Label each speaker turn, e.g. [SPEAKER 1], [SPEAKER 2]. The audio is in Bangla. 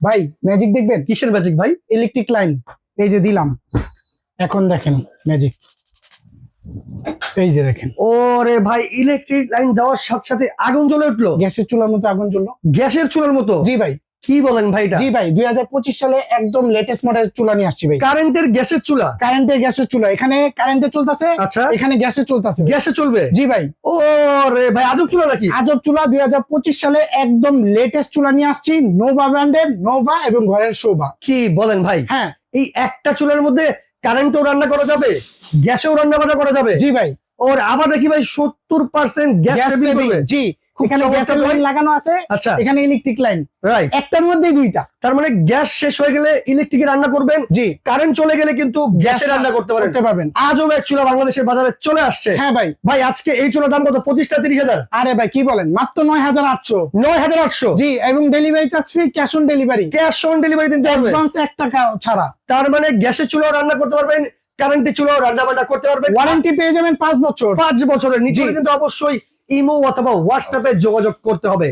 [SPEAKER 1] ভাই ম্যাজিক দেখবেন?
[SPEAKER 2] কিসের ম্যাজিক ভাই?
[SPEAKER 1] ইলেকট্রিক লাইন এই যে দিলাম, এখন দেখেন ম্যাজিক, এই যে দেখেন।
[SPEAKER 2] ওরে ভাই, ইলেকট্রিক লাইন দেওয়ার সাথে সাথে আগুন জ্বলে উঠলো,
[SPEAKER 1] গ্যাসের চুলার মতো আগুন জ্বললো।
[SPEAKER 2] গ্যাসের চুলার মতো?
[SPEAKER 1] জি ভাই।
[SPEAKER 2] কি বলেন ভাই এটা?
[SPEAKER 1] জি ভাই, 2025 সালে একদম লেটেস্ট মডেলের চুলা নিয়ে আসছি ভাই।
[SPEAKER 2] কারেন্টের গ্যাসের চুলা?
[SPEAKER 1] কারেন্টের গ্যাসের চুলা, এখানে কারেন্টে চলতেছে,
[SPEAKER 2] আচ্ছা,
[SPEAKER 1] এখানে গ্যাসে চলতেছে।
[SPEAKER 2] গ্যাসে চলবে?
[SPEAKER 1] জি ভাই।
[SPEAKER 2] ওরে ভাই, আজব চুলা নাকি?
[SPEAKER 1] আজব চুলা, 2025 সালে একদম লেটেস্ট চুলা নিয়ে আসছি, নোভা ব্র্যান্ডের, নোভা এবং ঘরের শোভা।
[SPEAKER 2] কি বলেন ভাই?
[SPEAKER 1] হ্যাঁ।
[SPEAKER 2] এই একটা চুলার মধ্যে কারেন্টেও রান্না করা যাবে, গ্যাসেও রান্না বান্না করা যাবে?
[SPEAKER 1] জি ভাই।
[SPEAKER 2] ওর আবার দেখি ভাই 70% গ্যাস সেভিং করবে।
[SPEAKER 1] জি, এখানে গ্যাসের লাইন লাগানো আছে,
[SPEAKER 2] আচ্ছা,
[SPEAKER 1] এখানে ইলেকট্রিক লাইন,
[SPEAKER 2] রাইট।
[SPEAKER 1] একটার মধ্যেই দুইটা।
[SPEAKER 2] তার মানে গ্যাস শেষ হয়ে গেলে ইলেকট্রিকে রান্না করবেন,
[SPEAKER 1] জি।
[SPEAKER 2] কারেন্ট চলে গেলে কিন্তু গ্যাসে রান্না করতে পারবেন। আজব এক চুলা বাংলাদেশের বাজারে চলে আসছে।
[SPEAKER 1] হ্যাঁ ভাই।
[SPEAKER 2] ভাই আজকে এই চুলার দাম কত? 25টা 30,000?
[SPEAKER 1] আরে ভাই কি বলেন, মাত্র 9,800।
[SPEAKER 2] 9,800?
[SPEAKER 1] জি, এবং delivery charge free, cash on delivery.
[SPEAKER 2] Cash on delivery দিতে হবে,
[SPEAKER 1] অ্যাডভান্স 1 টাকা ছাড়া।
[SPEAKER 2] তার মানে গ্যাসের চুলাও রান্না করতে পারবেন, কারেন্টের চুলাও রান্না বান্না করতে পারবেন।
[SPEAKER 1] ওয়ারেন্টি পেয়ে যাবেন 5 বছর।
[SPEAKER 2] 5 বছরের নিচে কিন্তু অবশ্যই ইমো অথবা হোয়াটসঅ্যাপে যোগাযোগ করতে হবে।